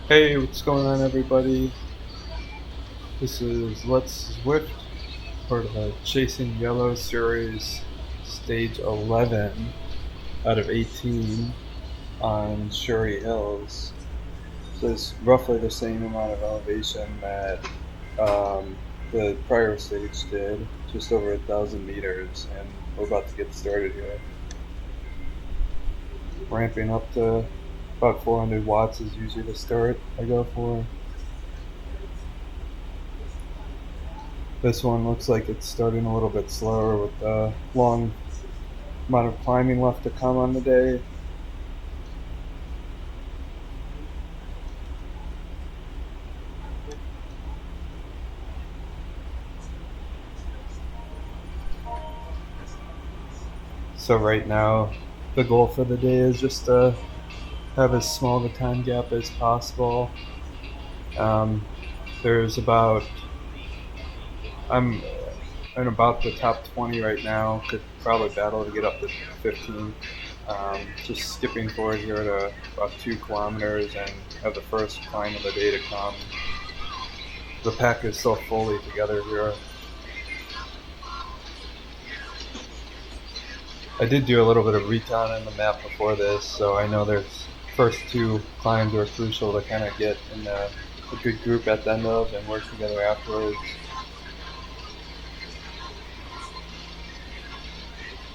Hey, what's going on, everybody? This is Let's Zwift, part of the Chasing Yellow series, stage 11 out of 18 on Shuri Hills. So it's roughly the same amount of elevation that the prior stage did, just over 1,000 meters, and we're about to get started here. Ramping up to about 400 watts is usually the start I go for. This one looks like it's starting a little bit slower with the long amount of climbing left to come on the day. So right now, the goal for the day is just to have as small of a time gap as possible. Um, there's about I'm in about the top 20 right now. Could probably battle to get up to 15. Just skipping forward here to about 2 kilometers and have the first climb of the day to come. The pack is still fully together here. I did do a little bit of recon in the map before this, so I know there's first 2 climbs are crucial to kind of get in a good group at the end of and work together afterwards.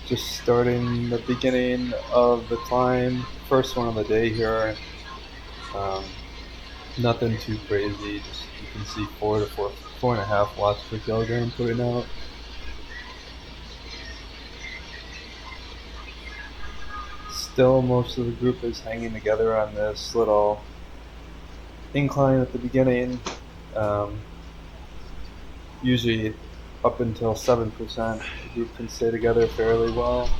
Just starting the beginning of the climb, first one of the day here. Um, Nothing too crazy. Just you can see 4.5 watts per kilogram putting out. Still, most of the group is hanging together on this little incline at the beginning. Um, Usually, up until 7%, the group can stay together fairly well.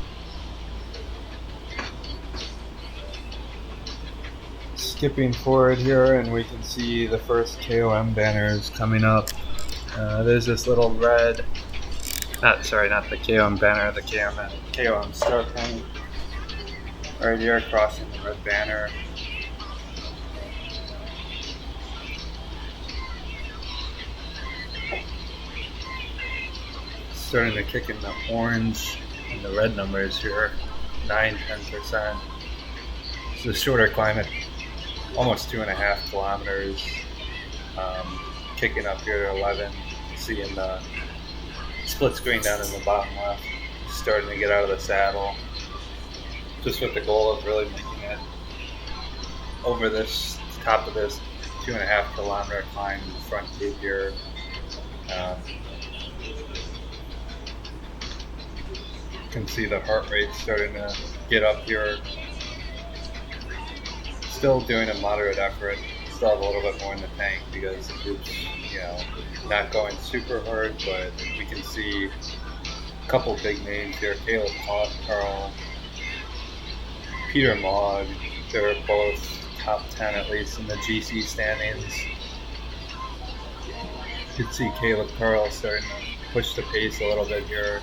Skipping forward here, and we can see the first KOM banners coming up. There's this little red, not the KOM banner, the KOM start line right here crossing the red banner. Starting to kick in the orange and the red numbers here, 9-10%. It's a shorter climb at almost 2.5 kilometers. Kicking up here to 11, seeing the split screen down in the bottom left, starting to get out of the saddle, just with the goal of really making it over this top of this 2.5 kilometer climb in the front gate here. You can see the heart rate starting to get up here. Still doing a moderate effort. Still have a little bit more in the tank because the group's, not going super hard, but we can see a couple big names here. Caleb Carl, Peter Maud. They're both top 10 at least in the GC standings. You can see Caleb Carl starting to push the pace a little bit here.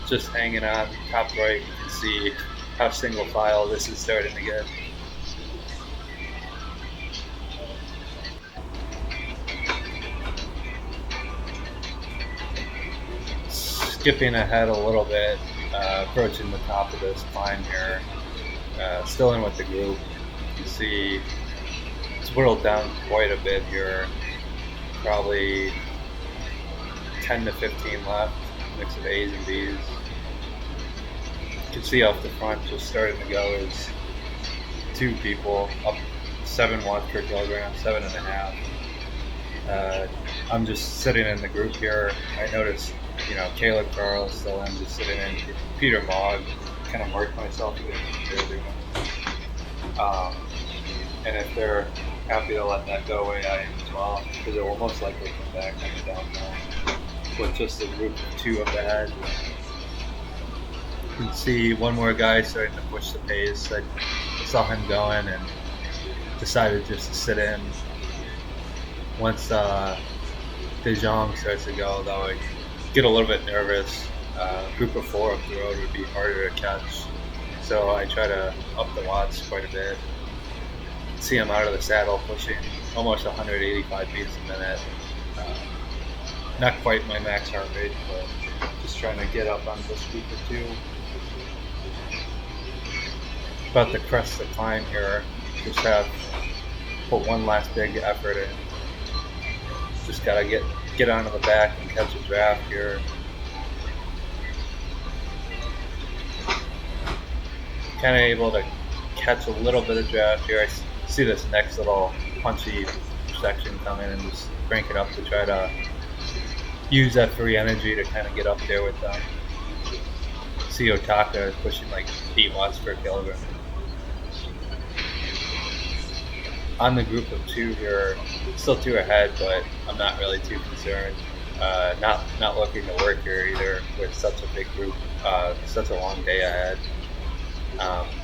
Just hanging on top right, you can see how single file this is starting to get. Skipping ahead a little bit, approaching the top of this climb here. Still in with the group. You can see it's whittled down quite a bit here. Probably 10 to 15 left, mix of A's and B's. You can see off the front just starting to go is 2 people up 7 watts per kilogram, 7.5. I'm just sitting in the group here. I noticed, Caleb Carl is still in, just sitting in. Peter Maud, kind of marked myself again. And if they're happy to let that go away, I am as well, because it will most likely come back on the downhill with just a group of 2 up ahead. You can see one more guy starting to push the pace. I saw him going and decided just to sit in. Once De Jong starts to go, though, I get a little bit nervous. Group of four up the road would be harder to catch. So I try to up the watts quite a bit. See him out of the saddle pushing almost 185 beats a minute. Not quite my max heart rate, but just trying to get up on this week or two. About to crest the climb here. Just put one last big effort in. Just gotta get onto the back and catch a draft here. Kind of able to catch a little bit of draft here. I see this next little punchy section coming and just crank it up to try to use that free energy to kind of get up there with them. See Otaka pushing like 8 watts per kilogram. On the group of 2 here, still 2 ahead, but I'm not really too concerned. Not looking to work here either with such a big group, such a long day ahead.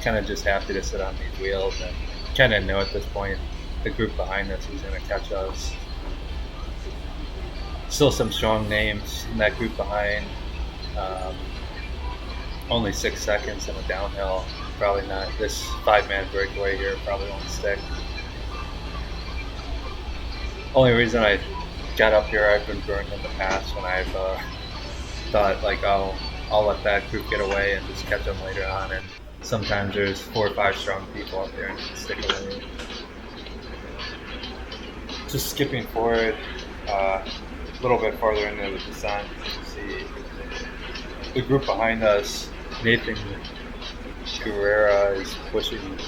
Kind of just happy to sit on these wheels and kind of know at this point the group behind us is going to catch us. Still some strong names in that group behind. Only 6 seconds in a downhill. Probably not. This 5-man breakaway here probably won't stick. Only reason I got up here, I've been burned in the past when I've thought like, oh, I'll let that group get away and just catch them later on. And sometimes there's 4 or 5 strong people up there and stick away. Just skipping forward a little bit farther into the descent, you see the group behind us. Nathan Guerrera is pushing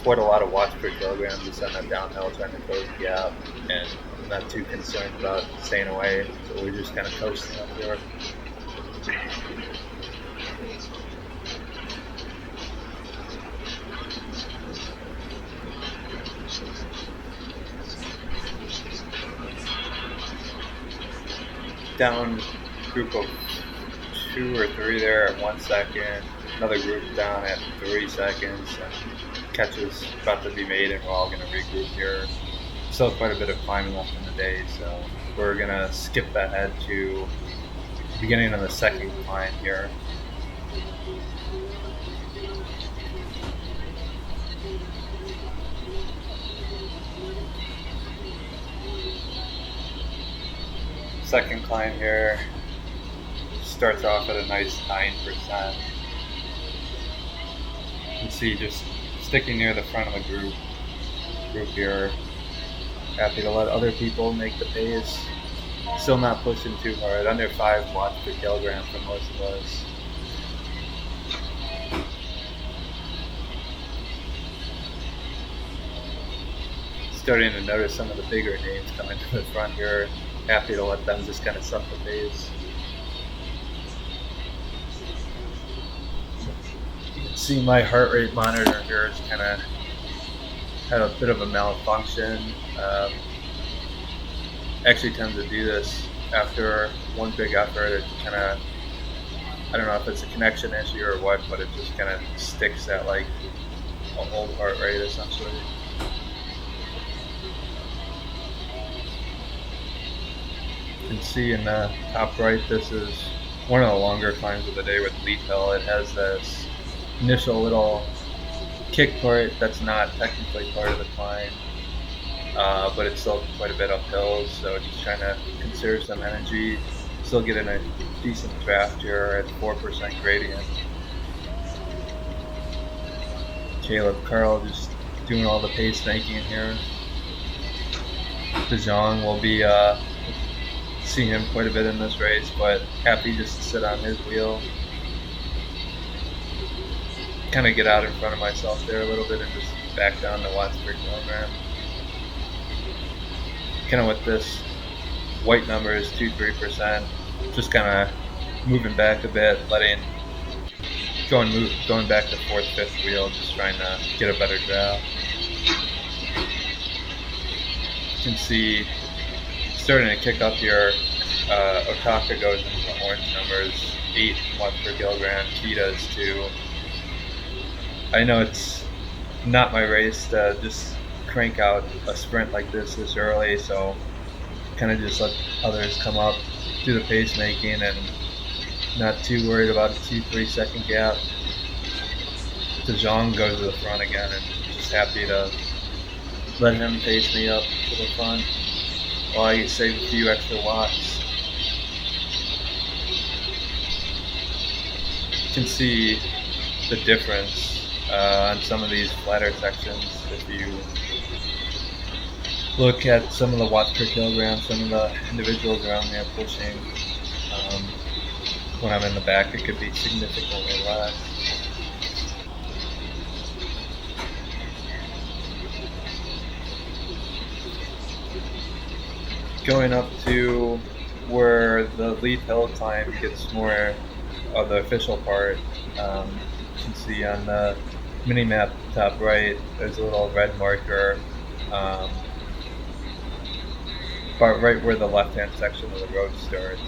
quite a lot of watts per kilogram just on that downhill, trying to close the gap, and I'm not too concerned about staying away, so we're just kind of coasting up there. Down group of 2 or 3 there at 1 second, another group down at 3 seconds, and catches about to be made, and we're all going to regroup here. Still quite a bit of climbing left in the day, so we're going to skip ahead to the beginning of the second climb here. Second climb here starts off at a nice 9%. You can see just sticking near the front of the group here. Happy to let other people make the pace. Still not pushing too hard, under 5 watts per kilogram for most of us. Starting to notice some of the bigger names coming to the front here. Happy to let them just kind of set the pace. You can see my heart rate monitor here is kind of had a bit of a malfunction. Actually tends to do this after one big effort. It kind of, I don't know if it's a connection issue or what, but it just kind of sticks at like an old heart rate essentially. You can see in the top right, this is one of the longer climbs of the day with Leaf Hill. It has this initial little kick part that's not technically part of the climb, but it's still quite a bit uphill, so just trying to conserve some energy, still getting a decent draft here at 4% gradient. Caleb Carl just doing all the pace making here. De Jong will be seeing him quite a bit in this race, but happy just to sit on his wheel. Kind of get out in front of myself there a little bit and just back down to watts per kilogram. Kind of with this white number is 2-3%, just kind of moving back a bit, going back to 4th, 5th wheel, just trying to get a better draft. You can see starting to kick up here. Otaka goes into the orange numbers, 8 watts per kilogram. He does too. I know it's not my race to just crank out a sprint like this early, so kind of just let others come up, do the pace making, and Not too worried about a 2-3 second gap. DeJong goes to the front again, and just happy to let him pace me up to the front while I save a few extra watts. You can see the difference on some of these flatter sections. If you look at some of the watts per kilogram, some of the individuals around there pushing, when I'm in the back, it could be significantly less. Going up to where the lead hill climb gets more of the official part, you can see on the mini map top right, there's a little red marker, but right where the left-hand section of the road starts.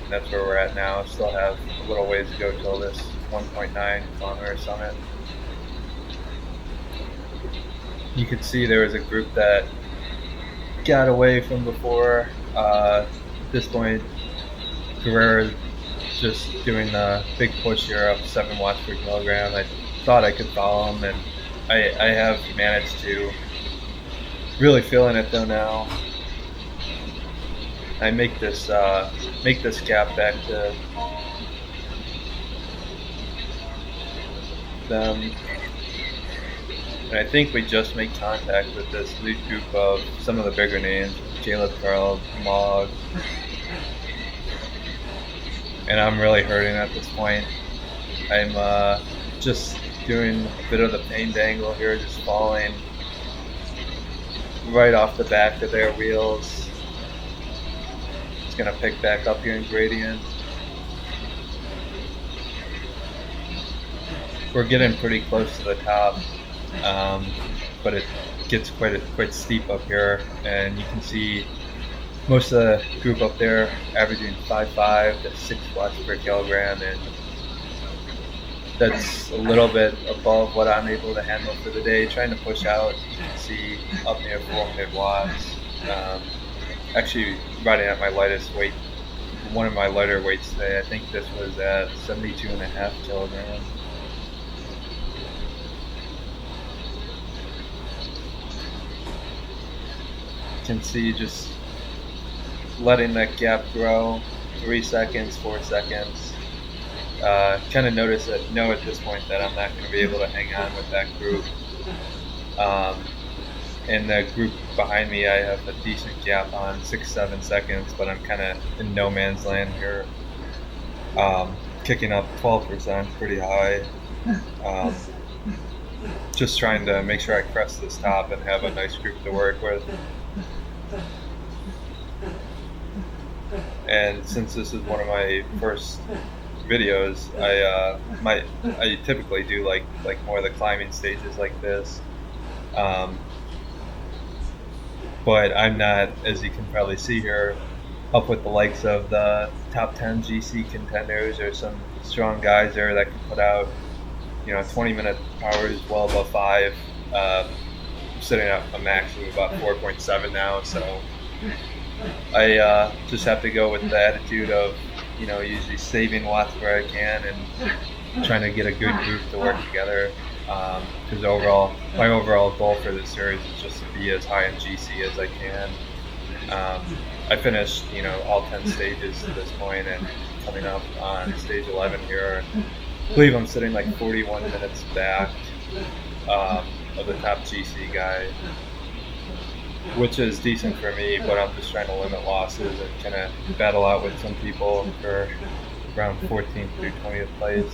That's where we're at now. Still have a little ways to go till this 1.9 kilometer summit. You could see there was a group that got away from before. At this point, Guerrero just doing the big push here up 7 watts per kilogram. I thought I could follow him, and I have managed to. Really feeling it though now. I make this gap back to them, and I think we just make contact with this lead group of some of the bigger names, Caleb, Carl, Mog, and I'm really hurting at this point. I'm just doing a bit of the pain dangle here, just falling right off the back of their wheels. Going to pick back up here in gradient. We're getting pretty close to the top, but it gets quite steep up here, and you can see most of the group up there averaging 5.5 to 6 watts per kilogram, and that's a little bit above what I'm able to handle for the day. Trying to push out, you can see up near 400 watts. Actually riding at my lightest weight, one of my lighter weights today. I think this was at 72.5 kilograms. You can see just letting that gap grow, 3 seconds, 4 seconds. Kind of know at this point that I'm not going to be able to hang on with that group. In the group behind me, I have a decent gap on 6-7 seconds, but I'm kind of in no man's land here. Kicking up 12%, pretty high. Just trying to make sure I crest this top and have a nice group to work with. And since this is one of my first videos, I typically do like more of the climbing stages like this. But I'm not, as you can probably see here, up with the likes of the top 10 GC contenders or some strong guys there that can put out, 20-minute hours well above 5. I'm sitting at a max of about 4.7 now, so I just have to go with the attitude of, usually saving watts where I can and trying to get a good group to work together. Because my overall goal for this series is just to be as high in GC as I can. I finished, all 10 stages to this point, and coming up on stage 11 here, I believe I'm sitting like 41 minutes back of the top GC guy, which is decent for me, but I'm just trying to limit losses and kind of battle out with some people for around 14th through 20th place.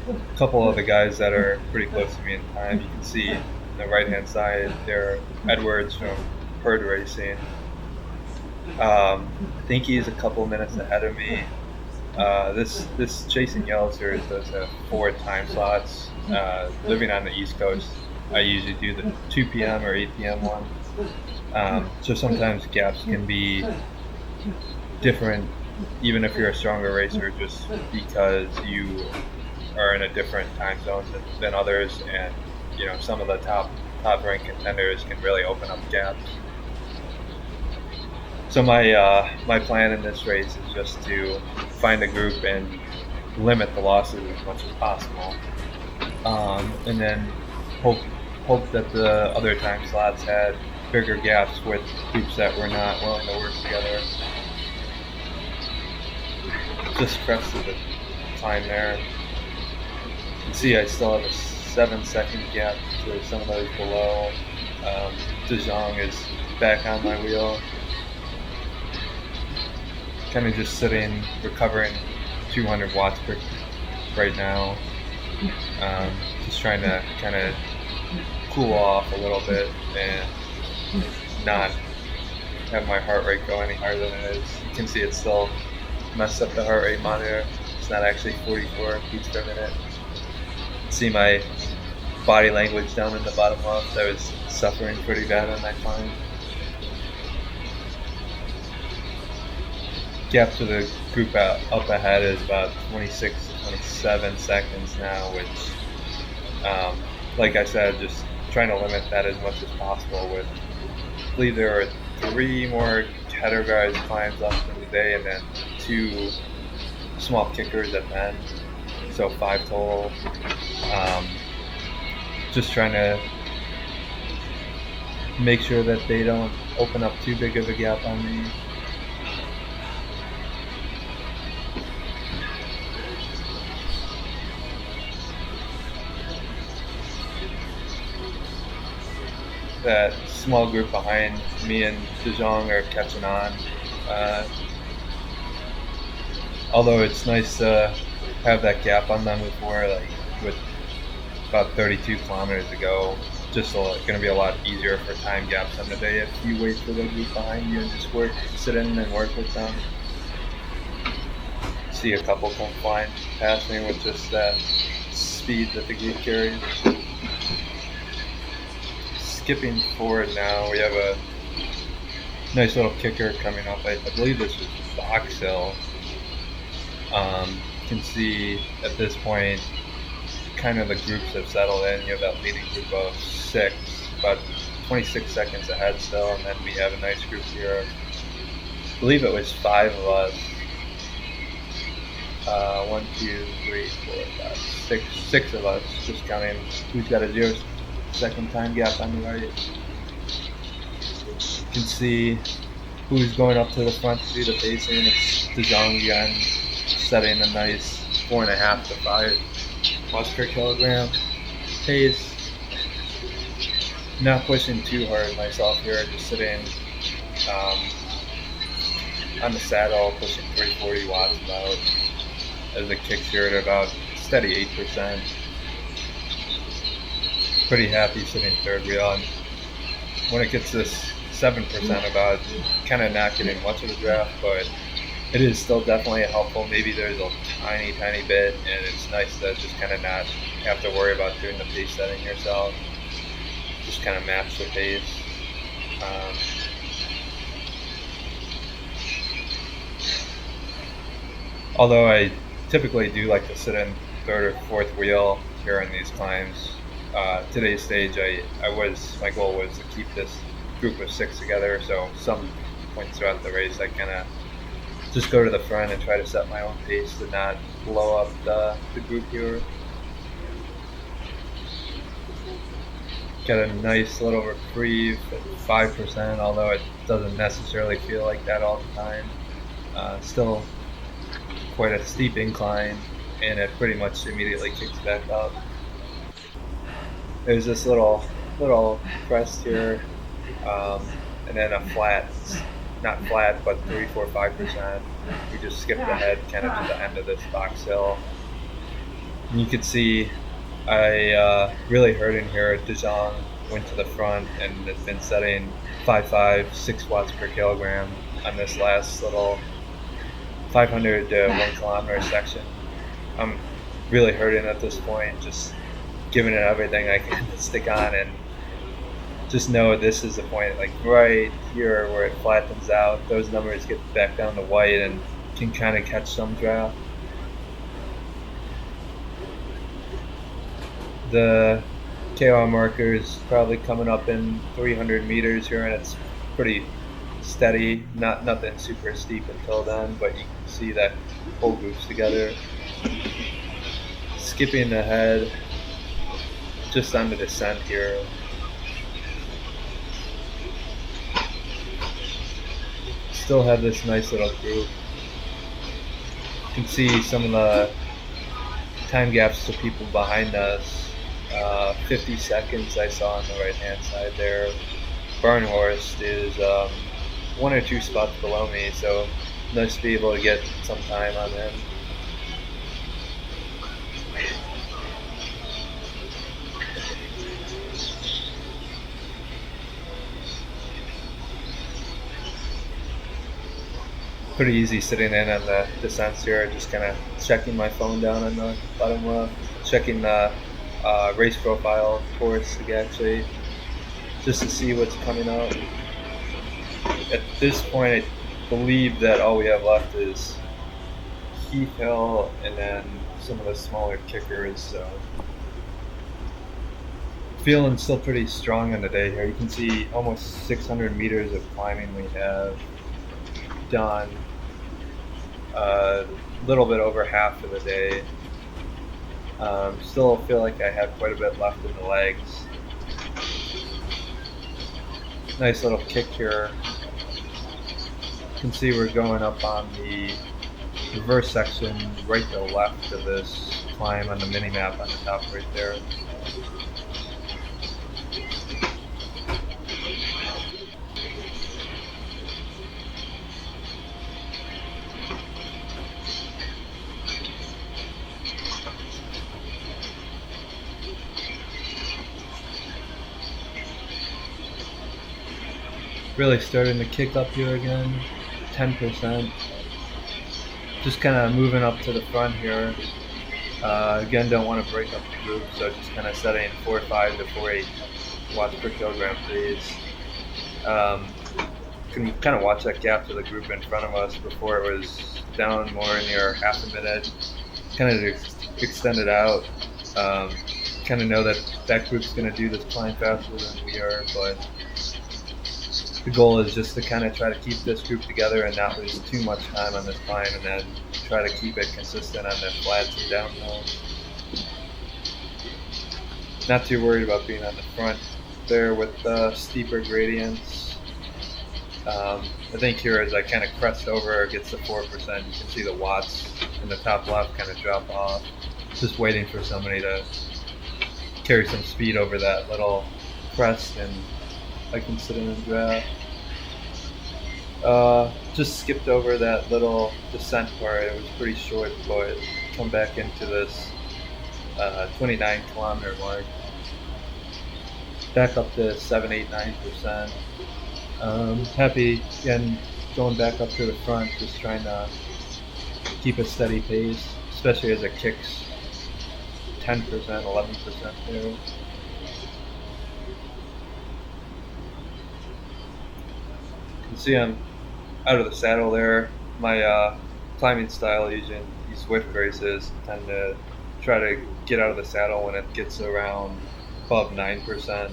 A couple of the guys that are pretty close to me in time, you can see on the right hand side there, Edwards from Herd Racing. I think he's a couple minutes ahead of me. This Chasing Yellow series does have 4 time slots. Living on the East Coast, I usually do the 2 p.m. or 8 p.m. one. So sometimes gaps can be different, even if you're a stronger racer, just because you are in a different time zone than others, and some of the top ranked contenders can really open up gaps. So my plan in this race is just to find a group and limit the losses as much as possible, and then hope hope that the other time slots had bigger gaps with groups that were not willing to work together. Just crested the time there. You can see I still have a 7-second gap to some of those below. De Jong is back on my wheel. Kind of just sitting, recovering 200 watts per right now. Just trying to kind of cool off a little bit and not have my heart rate go any higher than it is. You can see it's still messed up the heart rate monitor. It's not actually 44 beats per minute. See my body language down in the bottom left. I was suffering pretty bad on that climb. Gap to the group up ahead is about 26 to 27 seconds now, which, like I said, just trying to limit that as much as possible. With, I believe there are 3 more categorized climbs left in the day, and then 2 small kickers at the end, so 5 total. Just trying to make sure that they don't open up too big of a gap on me. That small group behind me and De Jong are catching on. Although it's nice to have that gap on them before, like with about 32 kilometers to go. Just going to be a lot easier for time gaps on the day if you wait for the group behind you and just sit in and work with them. See a couple come flying past me with just that speed that the group carries. Skipping forward now, we have a nice little kicker coming up. I believe this is Box Hill. You can see at this point kind of the groups have settled in. You have that leading group of 6, about 26 seconds ahead still, and then we have a nice group here. I believe it was 5 of us. 1, 2, 3, 4, 5, 6 of us, just counting who's got a 0-second time gap on the right. You can see who's going up to the front to do the pacing. It's De Jong again, setting a nice 4.5 to 5 watts per kilogram pace. Not pushing too hard myself here, just sitting on the saddle, pushing 340 watts about, as the kicks here at about steady 8%. Pretty happy sitting third wheel, and when it gets this 7% about, kind of not getting much of a draft, but it is still definitely helpful. Maybe there's a tiny bit, and it's nice to just kind of not have to worry about doing the pace setting yourself. Just kind of match the pace. Although I typically do like to sit in third or fourth wheel here on these climbs. Today's stage, my goal was to keep this group of 6 together, so some points throughout the race I kind of just go to the front and try to set my own pace to not blow up the group here. Got a nice little reprieve at 5%, although it doesn't necessarily feel like that all the time. Still quite a steep incline, and it pretty much immediately kicks back up. There's this little crest here, and then a flat, not flat, but 3, 4, 5%. We just skipped ahead kind of to the end of this Box Hill. And you can see I really hurting here. De Jong went to the front and has been setting 5.5, 6 watts per kilogram on this last little 500 to 1 kilometer section. I'm really hurting at this point, just giving it everything I can to stick on, and just know this is the point, like right here where it flattens out, those numbers get back down to white and can kind of catch some draft. The KR marker is probably coming up in 300 meters here, and it's pretty steady, not nothing super steep until then, but you can see that whole group's together. Skipping ahead, just on the descent here. Still have this nice little group. You can see some of the time gaps to people behind us. 50 seconds I saw on the right hand side there. Barnhorst is 1 or 2 spots below me, so nice to be able to get some time on him. Pretty easy sitting in on the descents here, just kind of checking my phone down on the bottom left, checking the race profile course actually, just to see what's coming out. At this point, I believe that all we have left is Heath Hill and then some of the smaller kickers, so feeling still pretty strong on the day here. You can see almost 600 meters of climbing we have done. A little bit over half of the day. Still feel like I have quite a bit left in the legs. Nice little kick here. You can see we're going up on the reverse section right to the left of this climb on the mini map on the top right there. Really starting to kick up here again, 10%. Just kind of moving up to the front here. Again, don't want to break up the group, so just kind of setting 4.5 to 4.8 watts per kilogram freeze. Can kind of watch that gap to the group in front of us before it was down more near half a minute. Kind of extend it out. Kind of know that that group's going to do this climb faster than we are, but the goal is just to kind of try to keep this group together and not lose too much time on this climb, and then try to keep it consistent on the flats and downhill. Not too worried about being on the front there with steeper gradients. I think here as I kind of crest over, it gets to 4%, you can see the watts in the top left kind of drop off. Just waiting for somebody to carry some speed over that little crest, and I can sit in and draft. Just skipped over that little descent part. It was pretty short, but come back into this 29 kilometer mark. Back up to 7, 8, 9%. Happy again going back up to the front, just trying to keep a steady pace, especially as it kicks 10%, 11% there. You can see I'm out of the saddle there. My climbing style using these Swift races tend to try to get out of the saddle when it gets around above 9%.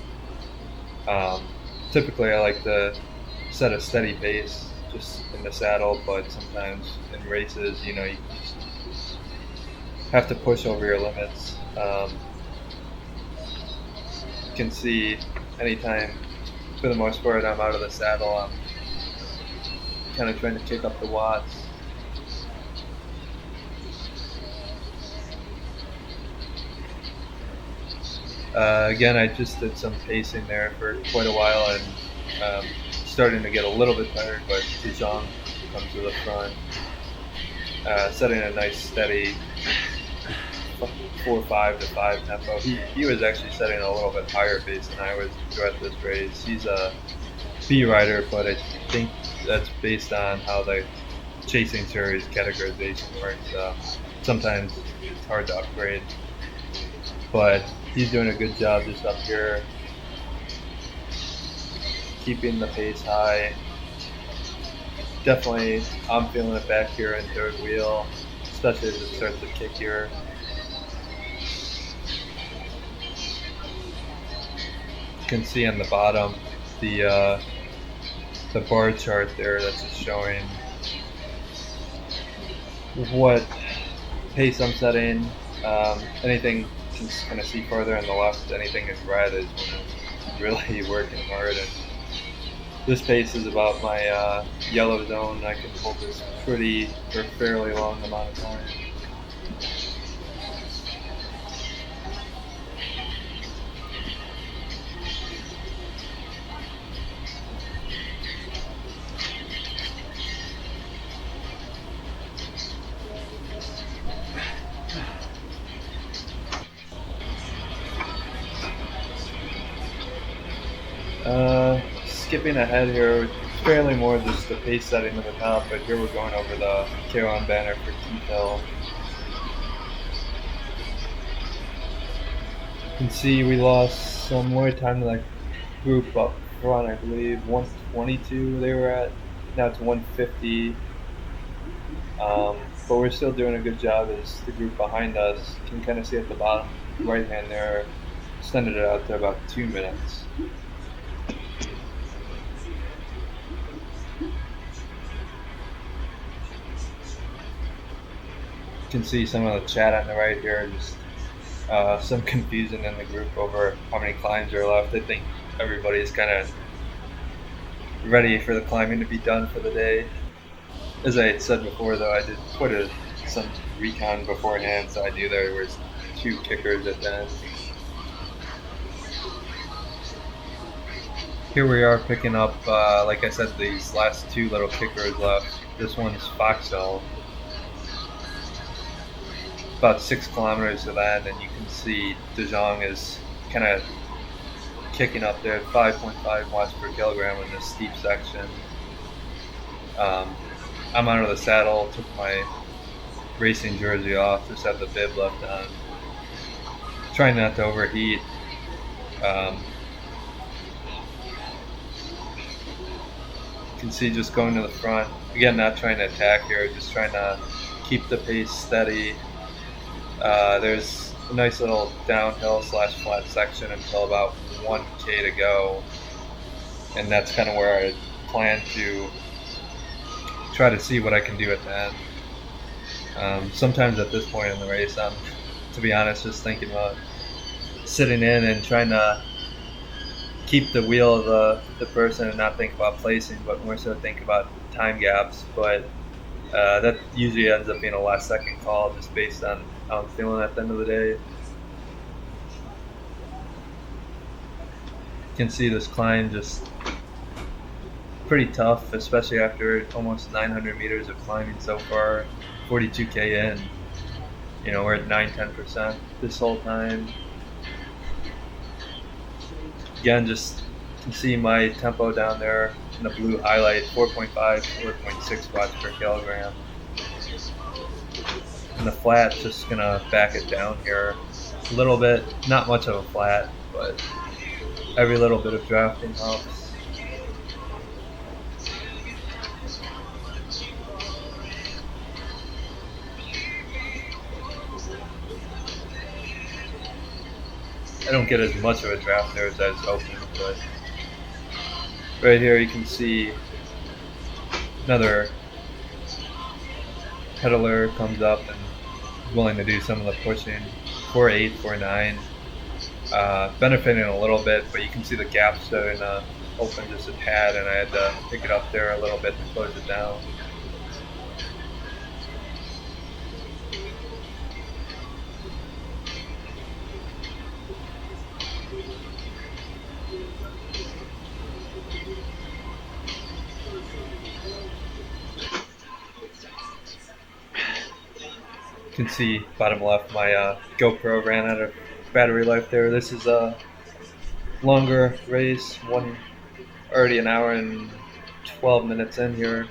Typically I like to set a steady pace just in the saddle, but sometimes in races, you just have to push over your limits. You can see anytime, for the most part, I'm out of the saddle, I'm kind of trying to kick up the watts. Again, I just did some pacing there for quite a while, and starting to get a little bit tired, but Dijon comes to the front, setting a nice steady 4.5 to 5 tempo. He was actually setting a little bit higher pace than I was throughout this race. He's a B rider, but I think that's based on how the chasing series categorization works. Sometimes it's hard to upgrade, but he's doing a good job just up here, keeping the pace high. Definitely, I'm feeling it back here in third wheel, especially as it starts to kick here. You can see on the bottom the the bar chart there that's just showing what pace I'm setting. Anything you can kind of see further on the left, anything in red is when I'm really working hard. And this pace is about my yellow zone. I can hold this for a fairly long amount of time. Skipping ahead here, fairly more just the pace setting at the top, but here we're going over the K1 banner for Keith Hill. You can see we lost some more time to that group up front, I believe. 122 they were at, now it's 150. But we're still doing a good job as the group behind us. You can kind of see at the bottom right hand there, extended it out to about 2 minutes. You can see some of the chat on the right here, just some confusion in the group over how many climbs are left. I think everybody's kind of ready for the climbing to be done for the day. As I had said before, though, I did put some recon beforehand, so I knew there was 2 kickers at the end. Here we are picking up, like I said, these last 2 little kickers left. This one's Foxhill, about 6 kilometers to that, and you can see De Jong is kind of kicking up there, 5.5 watts per kilogram in this steep section. I'm out of the saddle, took my racing jersey off, just have the bib left on. Trying not to overheat. You can see just going to the front. Again, not trying to attack here, just trying to keep the pace steady. There's a nice little downhill / flat section until about 1K to go. And that's kind of where I plan to try to see what I can do at the end. Sometimes at this point in the race, I'm, to be honest, just thinking about sitting in and trying to keep the wheel of the person and not think about placing, but more so think about time gaps. But that usually ends up being a last second call just based on how I'm feeling at the end of the day. You can see this climb just pretty tough, especially after almost 900 meters of climbing so far, 42K in. You know, we're at 9-10% this whole time. Again, just you can see my tempo down there in the blue highlight, 4.5, 4.6 watts per kilogram. And the flat, just gonna back it down here a little bit, not much of a flat, but every little bit of drafting helps. I don't get as much of a draft there as I was hoping, but right here you can see another pedaler comes up and is willing to do some of the pushing. 4.8, 4.9, benefiting a little bit, but you can see the gap starting to open just a tad, and I had to pick it up there a little bit to close it down. You can see bottom left, my GoPro ran out of battery life there. This is a longer race, already an hour and 12 minutes in here.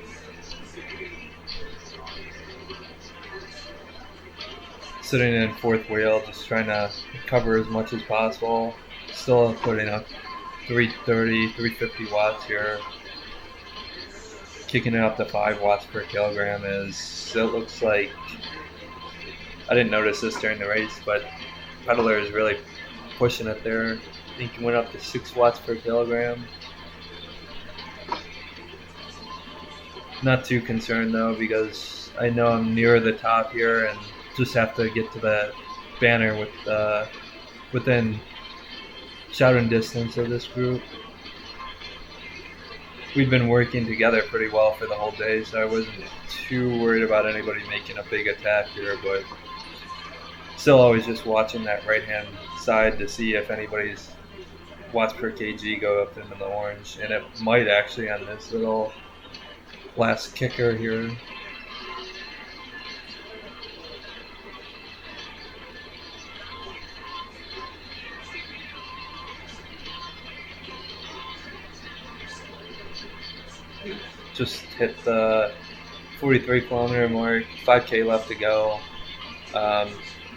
Sitting in fourth wheel, just trying to cover as much as possible. Still putting up 330, 350 watts here. Kicking it up to 5 watts per kilogram is, it looks like, I didn't notice this during the race, but pedaler is really pushing it there. I think it went up to 6 watts per kilogram. Not too concerned though, because I know I'm near the top here and just have to get to that banner within shouting distance of this group. We've been working together pretty well for the whole day, so I wasn't too worried about anybody making a big attack here, but still always just watching that right hand side to see if anybody's watts per kg go up into the orange, and it might actually on this little last kicker here. Just hit the 43 kilometer mark, 5K left to go.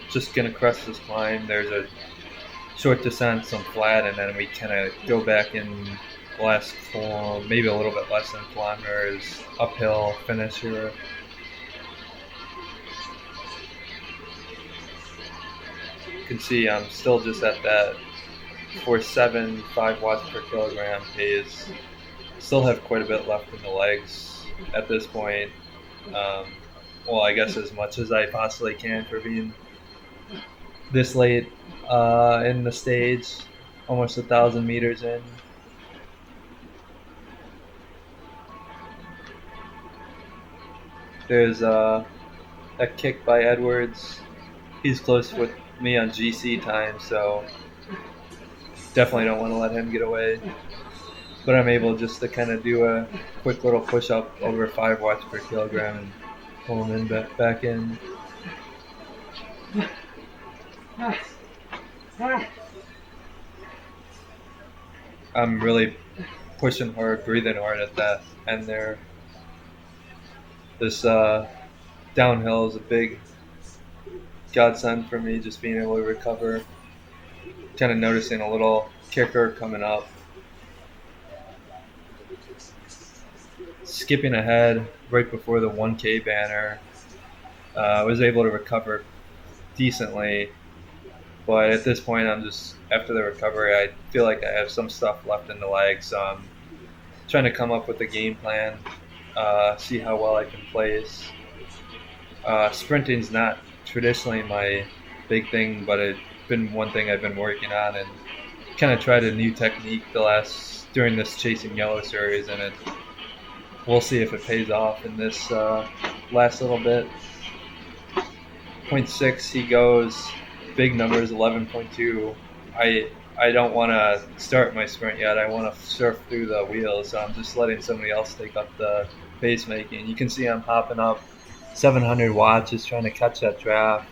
Just gonna crest this climb. There's a short descent, some flat, and then we kind of go back in the last maybe a little bit less than kilometers uphill finish here. You can see I'm still just at that 4.75 watts per kilogram pace. Still have quite a bit left in the legs at this point. Well, I guess as much as I possibly can for being this late in the stage, almost 1,000 meters in. There's a kick by Edwards. He's close with me on GC time, so definitely don't want to let him get away. But I'm able just to kind of do a quick little push up over 5 watts per kilogram and pull him in back in. I'm really pushing hard, breathing hard at that end there. This downhill is a big godsend for me, just being able to recover. Kind of noticing a little kicker coming up. Skipping ahead right before the 1K banner. I was able to recover decently, but at this point I'm just, after the recovery, I feel like I have some stuff left in the legs, so I'm trying to come up with a game plan, see how well I can place. Sprinting's not traditionally my big thing, but it's been one thing I've been working on and kind of tried a new technique during this Chasing Yellow series, and we'll see if it pays off in this last little bit. 0.6 he goes, big numbers, 11.2. I don't want to start my sprint yet. I want to surf through the wheels, so I'm just letting somebody else take up the pace making. You can see I'm hopping up 700 watts, just trying to catch that draft.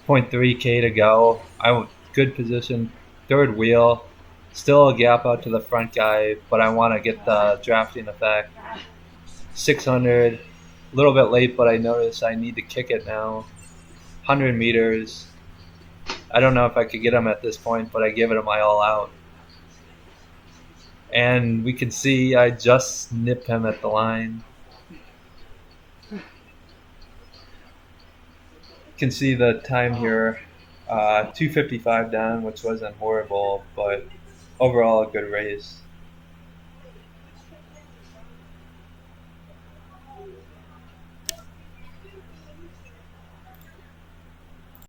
0.3K to go. I'm good position, third wheel. Still a gap out to the front guy, but I want to get the drafting effect. 600, a little bit late, but I notice I need to kick it now. 100 meters. I don't know if I could get him at this point, but I give it my all out. And we can see I just nipped him at the line. You can see the time here, 2:55 down, which wasn't horrible, but overall a good race.